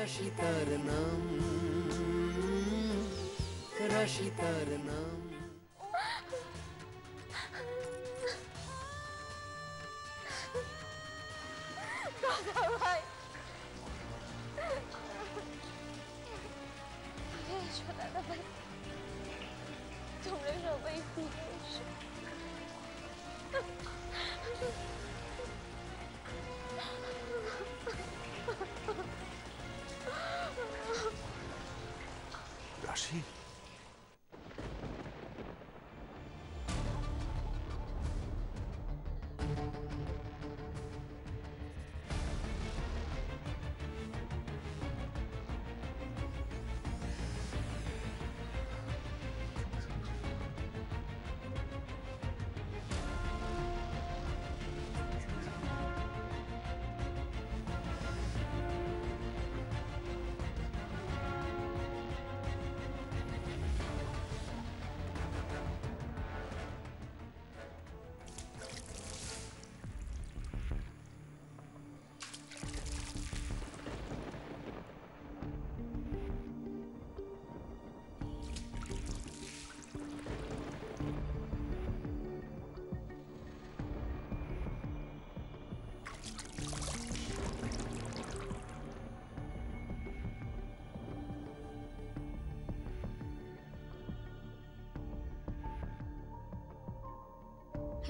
রাশি তার নাম, রাশি তার নাম। ভাই এসো দাদা ভাই, তোমরা সবাই ফিরে এসো। রাশি,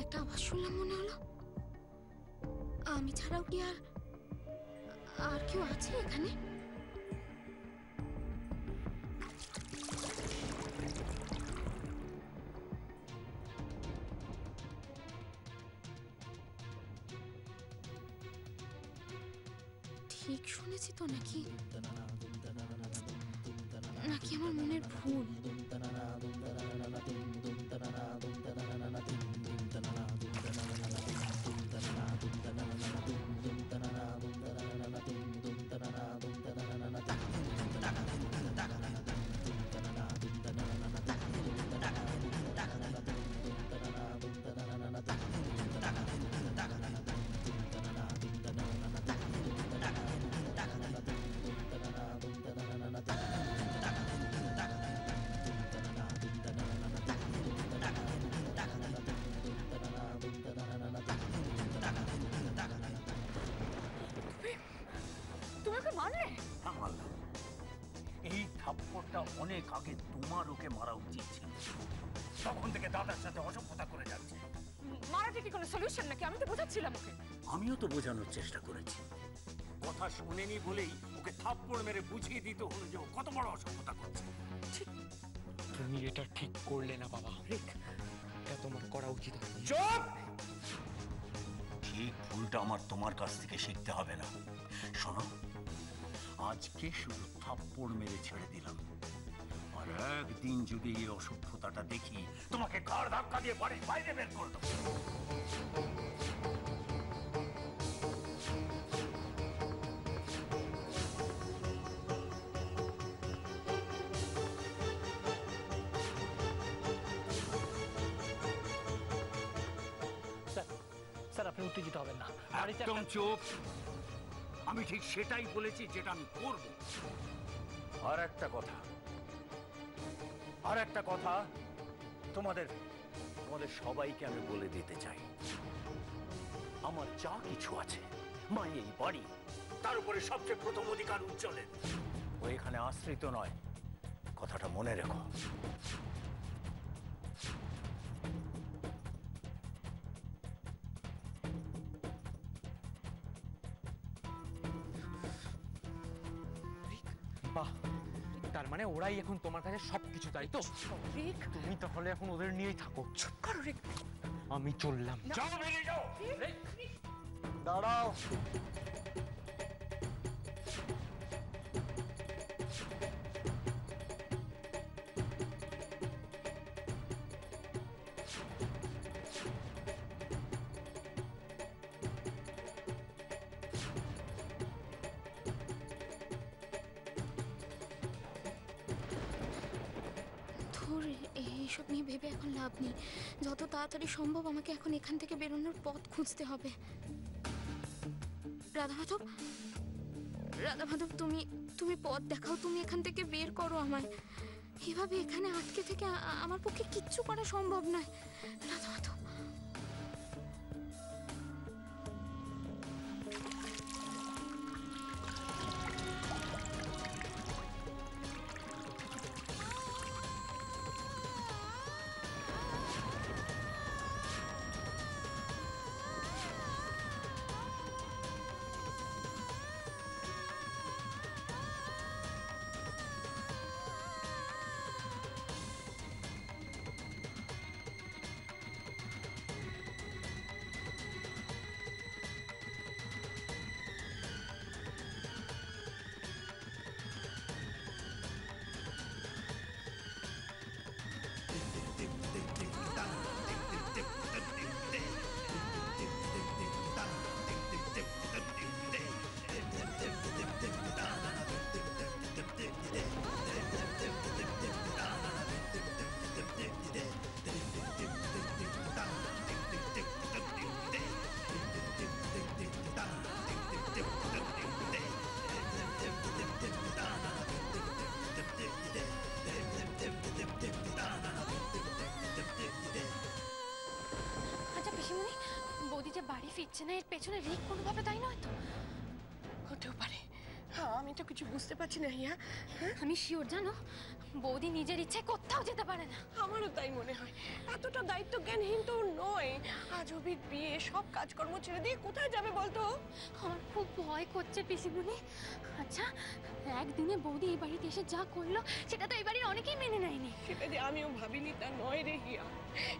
একটা আওয়াজ শুনলাম, মনে হলো আমি ছাড়াও কি আর কেউ আছে এখানে? ঠিক শুনেছি তো নাকি নাকি আমার মনের ভুল? এই থাপ্পড়টা অনেক আগে তোমার ওকে মারা উচিত ছিল, তখন থেকে দাদার সাথে অসভ্যতা করে যাচ্ছে। মারাটা কি কোনো সলিউশন নাকি? আমি তো বোঝাচ্ছিলাম ওকে। আমিও তো বোঝানোর চেষ্টা করেছি, কথা শুনেনি বলেই ওকে থাপ্পড় মেরে বুঝিয়ে দিতে হলো যে ও কত বড় অসভ্যতা করছে। তুমি এটা ঠিক করলে না বাবা, এটা তোমার করা উচিত। চুপ! ঠিক ভুলটা আমার তোমার কাছ থেকে শিখতে হবে না। শোনো, আজকে শুধু থাপ্পড় মেরে ছেড়ে দিলাম, আর একদিন যদি এই অসভ্যতাটা দেখি তোমাকে ঘাড় ধাক্কা দিয়ে বাড়ির বাইরে বের করে দেবো। স্যার আপনি উত্তেজিত হবেন না। একদম চুপ! আমি ঠিক সেটাই বলেছি যেটা আমি করব। আর একটা কথা তোমাদের সবাইকে আমি বলে দিতে চাই, আমার যা কিছু আছে, মা এই বাড়ি, তার উপরে সবচেয়ে প্রথম অধিকার উজ্জ্বলের। ও এখানে আশ্রিত নয়, কথাটা মনে রেখো। বাহ, তার মানে ওরাই এখন তোমার কাছে সবকিছু, তাই তো? তুমি তাহলে এখন ওদের নিয়েই থাকো। চুপ করো রিক, আমি চললাম। যাও, বেরিয়ে যাও। দাঁড়াও। এইসব নিয়ে ভেবে এখন লাভ নেই। যত তাড়াতাড়ি সম্ভব আমাকে এখন এখান থেকে বেরোনোর পথ খুঁজতে হবে। রাধা মাধব, রাধা মাধব, তুমি তুমি পথ দেখাও, তুমি এখান থেকে বের করো আমায়। এভাবে এখানে আটকে থেকে আমার পক্ষে কিচ্ছু করা সম্ভব নয়। রাধা মাধব, আচ্ছা পিসিমণি, বৌদি যে বাড়ি ফিরছে না, এর পেছনে রিক কোনোভাবে তাই নয় তো? হতেও পারে। হ্যাঁ, আমি তো কিছু বুঝতে পারছি না হিয়া। আমি শিওর জানো, বৌদি নিজের ইচ্ছায় কোথাও যেতে পারে না। আমারও তাই মনে হয়। এতটা দায়িত্ব জ্ঞানহীন তো নয়। আজ অভির বিয়ে, সব কাজকর্ম ছেড়ে দিয়ে কোথায় যাবে বলতো? আমার খুব ভয় করছে পিসিমণি। আচ্ছা, একদিনে বৌদি এই বাড়িতে এসে যা করলো, সেটা তো এই বাড়ির অনেকেই মেনে নেয়নি। সেটা যে আমিও ভাবিনি তা নয় রে হিয়া।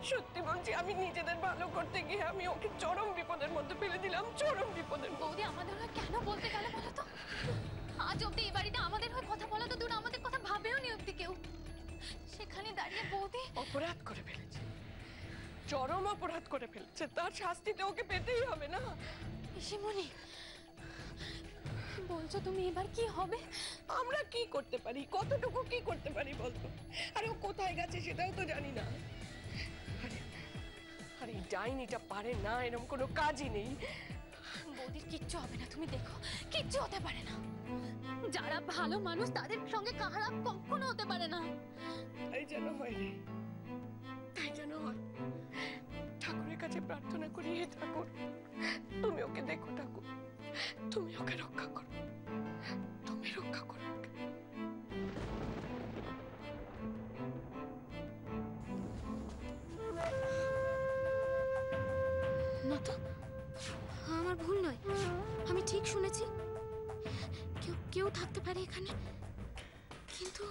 সত্যি বলছি, আমি নিজেদের ভালো করতে গিয়ে আমি ওকে চরম বিপদের মধ্যে ফেলে দিলাম, চরম বিপদের মধ্যে। বৌদি আমাদের হয়ে কেন বলতে গেল বলো তো? আজ অব্দি এই বাড়িতে আমাদের হয়ে কথা বলা তো দূর, আমাদের কথা ভাবেও নি অব্দি কেউ। সেখানে দাঁড়িয়ে বৌদি অপরাধ করে ফেলেছে, চরম অপরাধ করে ফেলেছে। তার শাস্তি তো ওকে পেতেই হবে না? পিসিমণি, বলছো তুমি এবার কি হবে? আমরা কি করতে পারি, কতটুকু কি করতে পারি বলতো? আরে ও কোথায় গেছে সেটাও তো জানি না। আরে আরে এই ডাইনিটা পারে না, এরকম কোনো কাজই নেই। বৌদির কিচ্ছু হবে না, তুমি দেখো, কিচ্ছু হতে পারে না। যারা ভালো মানুষ তাদের সঙ্গে খারাপ কখনো হতে পারে না। তাই যেন হয় রে, তাই যেন হয়। ঠাকুরের কাছে প্রার্থনা করি, হে ঠাকুর, তুমি ওকে দেখো ঠাকুর, তুমি ওকে রক্ষা করো, তুমি রক্ষা করো ওকে। না তো, আমার ভুল নয়, আমি ঠিক শুনেছি। কেউ কেউ থাকতে পারে এখানে, কিন্তু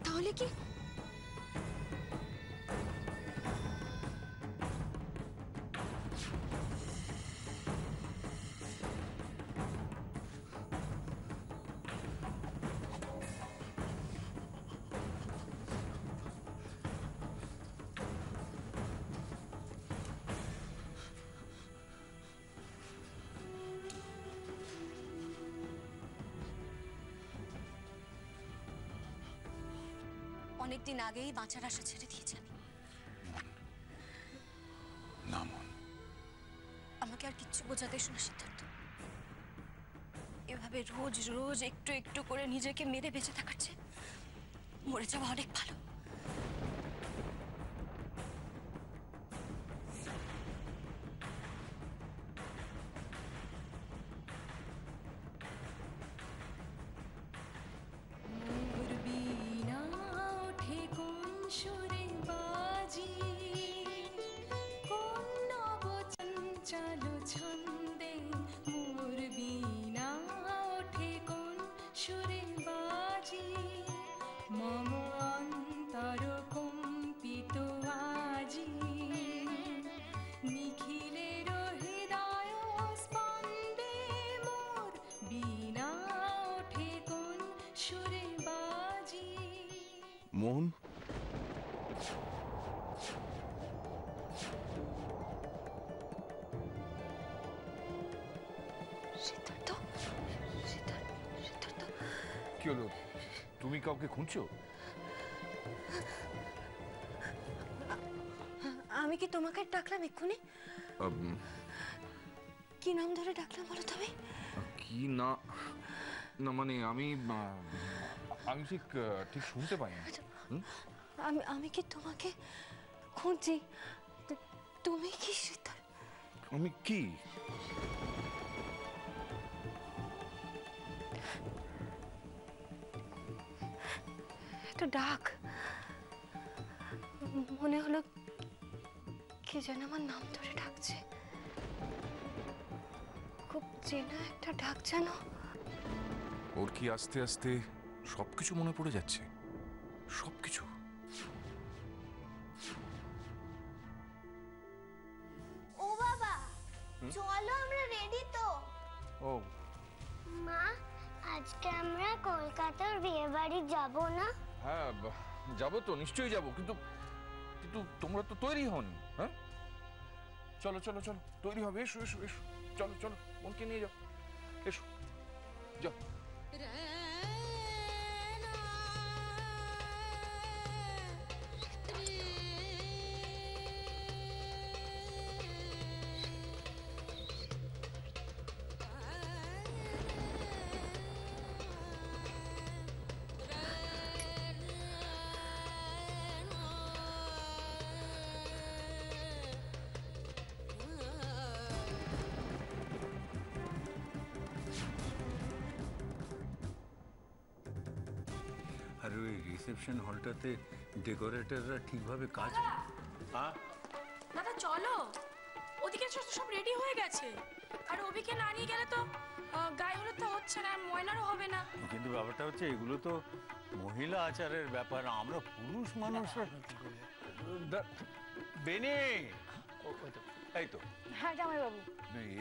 তাহলে কি অনেকদিন আগেই বাঁচার আশা ছেড়ে দিয়েছি আমি। না মন, আমাকে আর কিচ্ছু বোঝাতে এসো না সিদ্ধার্থ। এভাবে রোজ রোজ একটু একটু করে নিজেকে মেরে বেঁচে থাকার চেয়ে মরে যাওয়া অনেক ভালো। মোহন, সিদ্ধার্থ, সিদ্ধার্থ, কি হলো? তুমি কাউকে খুঁজছো? আমি কি তোমাকে ডাকলাম এক্ষুনি? কি নাম ধরে ডাকলাম বলো তুমি? কি না, না মানে আমি ঠিক ঠিক শুনতে পাইনি। আমি কি তোমাকে খুঁজছি? তুমি কি সিদ্ধার্থ? আমি কি? একটা ডাক মনে হলো, কি যেন আমার নাম ধরে ডাকছে। খুব চেনা একটা ডাক যেন। ওর কি আস্তে আস্তে সবকিছু মনে পড়ে যাচ্ছে? সবকিছু? ও বাবা, চলো আমরা রেডি তো। ও মা, আজকে আমরা কলকাতার বিয়ে বাড়ি যাব না? হ্যাঁ, যাবো তো, নিশ্চয়ই যাবো, কিন্তু কিন্তু তোমরা তো তৈরি হওনি। হ্যাঁ, চলো চলো চলো, তৈরি হবে। এসো এসো এসো, চলো চলো, মনকে নিয়ে যাও, এসো যাও। আর ওই রিসেপশন হলটাতে ডেকোরেটররা ঠিকভাবে কাজ দাদা চলো, ওদিকে সব রেডি হয়ে গেছে। আর অভিকে না নিয়ে গেলে তো গায়ে হলুদ তো হচ্ছে না, ময়নারও হবে না। কিন্তু ব্যাপারটা হচ্ছে এগুলো তো মহিলা আচারের ব্যাপার, আমরা পুরুষ মানুষ। বেনি, এই তো। হ্যাঁ জামাইবাবু,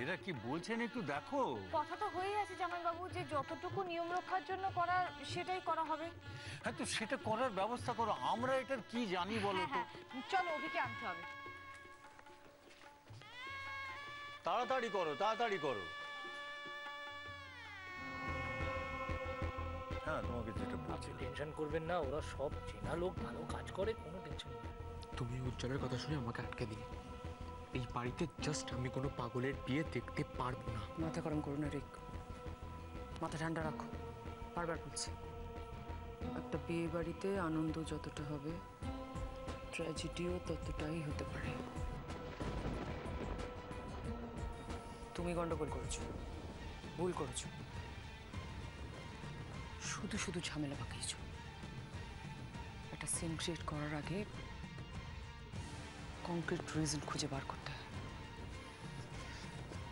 এরা কি বলছেন একটু দেখো। কথা তো হয়ে আছে জামাইবাবু যে যতটুকু নিয়ম রক্ষার জন্য করার সেটাই করা হবে। হ্যাঁ, তো সেটা করার ব্যবস্থা করো, আমরা এটার কি জানি বলো তো। চলো অভিকে আনতে হবে। তাড়াতাড়ি করো, তাড়াতাড়ি করো। হ্যাঁ, তোমাকে যেটা বলছি। টেনশন করবেন না, ওরা সব চেনা লোক, ভালো কাজ করে, কোনো টেনশন নেই। তুমি উজ্জ্বলের কথা শুনে আমাকে আটকে দিলে। এই বাড়িতে জাস্ট আমি কোনো পাগলের বিয়ে দেখতে পারবো না। মাথা গরম করো না রিক, মাথা ঠান্ডা রাখো। বারবার বলছি, একটা বিয়ে বাড়িতে আনন্দ যতটা হবে, ট্র্যাজেডিও ততটাই হতে পারে। তুমি গন্ডগোল করেছো, ভুল করেছো, শুধু শুধু ঝামেলা পাকিয়েছো। একটা সিন ক্রিয়েট করার আগে কংক্রিট রিজন খুঁজে বার করতে হয়।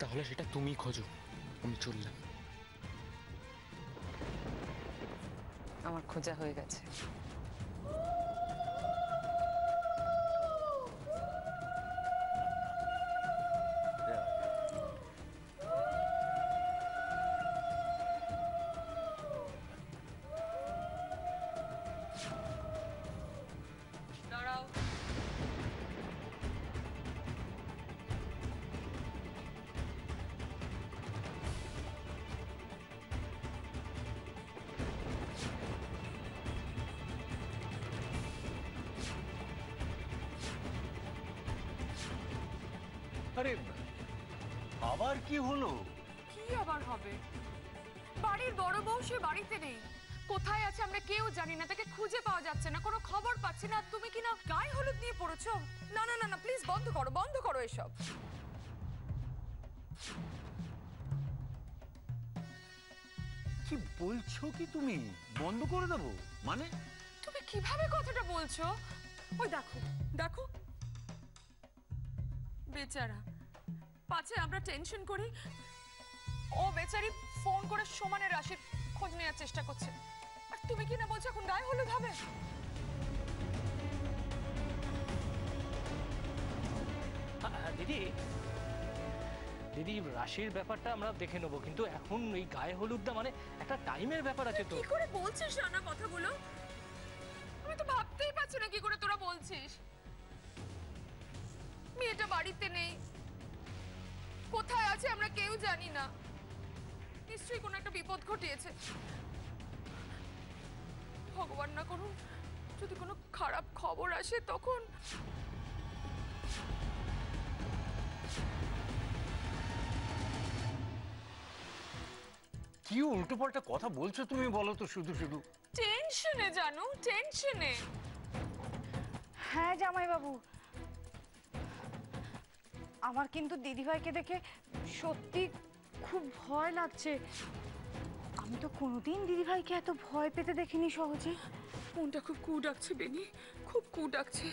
তাহলে সেটা তুমি খোঁজো, আমি চললাম। আমার খোঁজা হয়ে গেছে। আরে আবার কি হলো? কি আবার হবে? বাড়ির বড় বউ সে বাড়িতে নেই, কোথায় আছে আমরা কেউ জানি না, তাকে খুঁজে পাওয়া যাচ্ছে না, কোনো খবর পাচ্ছি না। তুমি কি না গায়ে হলুদ নিয়ে পড়েছো? না না না না, প্লিজ বন্ধ করো এসব। কি বলছো কি তুমি? বন্ধ করে দেবো মানে? তুমি কিভাবে কথাটা বলছো? ওই দেখো দেখো, বেচারা, পাছে আমরা টেনশন করি, ও বেচারি ফোন করে সমানে রাশির খোঁজ নেওয়ার চেষ্টা করছে, আর তুমি কি না বলছো এখন গায়ে হলুদ হবে? দিদি দিদি রাশির ব্যাপারটা আমরা দেখে নেবো, কিন্তু এখন এই গায়ে হলুদটা মানে একটা টাইমের ব্যাপার আছে তো। কি করে বলছিস রানা কথাগুলো? আমি তো ভাবতেই পারছি না কি করে তোরা বলছিস। মেয়েটা বাড়িতে নেই, কোথায় আছে আমরা কেউ জানি না, নিশ্চয়ই কোনো একটা বিপদ ঘটিয়েছে। ভগবান না করুন যদি কোনো খারাপ খবর আসে তখন। কি উল্টো পাল্টা কথা বলছো তুমি, বলো তো? শুধু শুধু টেনশনে জানো, টেনশনে। হ্যাঁ জামাইবাবু, আমার কিন্তু দিদিভাইকে দেখে সত্যি খুব ভয় লাগছে। আমি তো কোনোদিন দিদিভাইকে এত ভয় পেতে দেখিনি সহজে। মনটা খুব কু ডাকছে বেনি, খুব কু ডাকছে।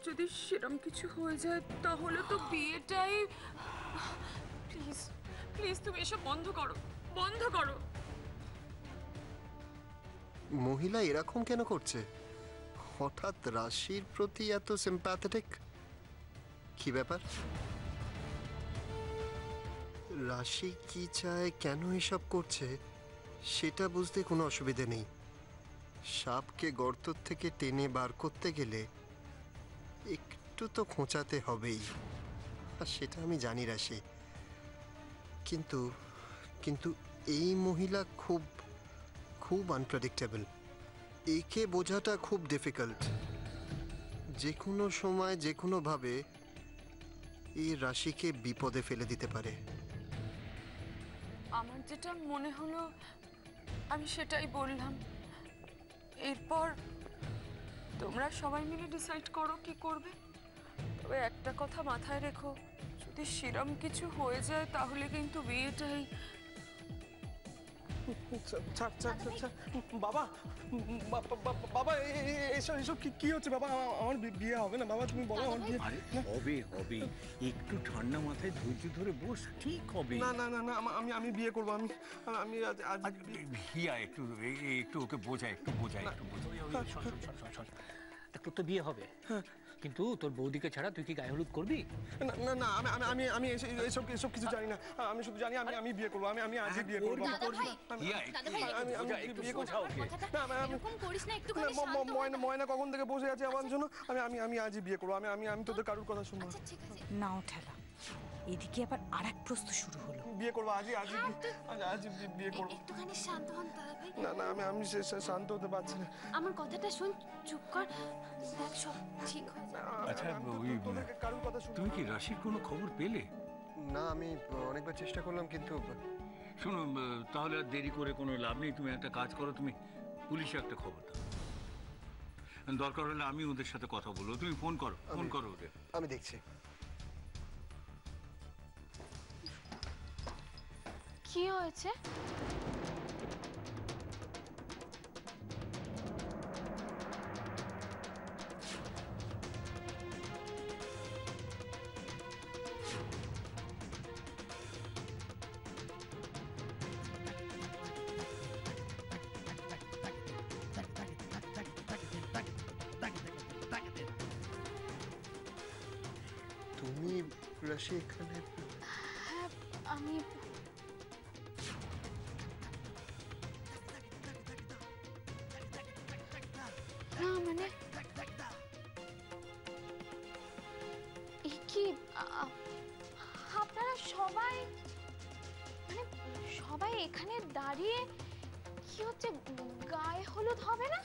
যদি সেরকম কিছু হয়ে যায় তাহলে তো বিয়েটাই। প্লিজ প্লিজ তুমি এসব বন্ধ করো, বন্ধ করো। মহিলা এরকম কেন করছে? হঠাৎ রাশির প্রতি এত সিম্প্যাথেটিক কি ব্যাপার? রাশি কি চায়, কেন এসব করছে সেটা বুঝতে কোনো অসুবিধে নেই। সাপকে গর্ত থেকে টেনে বার করতে গেলে একটু তো খোঁচাতে হবেই, আর সেটা আমি জানি রাশি। কিন্তু কিন্তু এই মহিলা খুব খুব আনপ্রেডিক্টেবল। একে বোঝাটা খুব ডিফিকাল্ট। যে কোনো সময় যে কোনোভাবে এই রাশিকে বিপদে ফেলে দিতে পারে। আমার যেটা মনে হলো আমি সেটাই বললাম। এরপর তোমরা সবাই মিলে ডিসাইড করো কি করবে। তবে একটা কথা মাথায় রেখো, যদি সেরম কিছু হয়ে যায় তাহলে কিন্তু বিয়েটাই। বাবা বাবা এসব কি হচ্ছে বাবা? আমার বিয়ে হবে না বাবা, তুমি বলো আমার বিয়ে। হবে হবে, একটু ঠান্ডা মাথায় ধৈর্য ধরে বস, ঠিক হবে। না না না না, আমি বিয়ে করবো। আমি আজ হিয়া একটু একটু ওকে বোঝায়, একটু বোঝায়। একটু তো বিয়ে হবে, কিন্তু তোর বৌদিকে ছাড়া তুই কি গায়ে হলুদ করবি? না না না, আমি এসব কিছু জানি না। আমি শুধু জানি আমি বিয়ে করবো। আমি আজই বিয়ে করবো। ময়না কখন থেকে বসে আছে আমার জন্য। আমি আজই বিয়ে করবো। আমি তোদের কারুর কথা শুনবো না। নাও ঠেলা, এদিকে আবার আরেক প্রশ্ন শুরু হলো। বিয়ে করবো আজই বিয়ে করবো। একটুখানি শান্ত হন দাদা ভাই। না না, আমি শান্ত হতে পারছি না। আমার কথাটা শুন, চুপ কর, দেখ সব ঠিক হয়ে যাবে। আচ্ছা তুমি কি রাশির কোনো খবর পেলে? না, আমি অনেকবার চেষ্টা করলাম কিন্তু। শোনো, তাহলে আর দেরি করে কোনো লাভ নেই। তুমি একটা কাজ করো, তুমি পুলিশে একটা খবর দাও। দরকার হলে আমি ওদের সাথে কথা বলবো। তুমি ফোন করো ওদের। আমি দেখছি। কি হয়েছে? তুমি রাশি এখানে? হ্যাঁ, আমি না মানে কি আপনারা সবাই মানে সবাই এখানে দাঁড়িয়ে কি হচ্ছে? গায়ে হলুদ হবে না?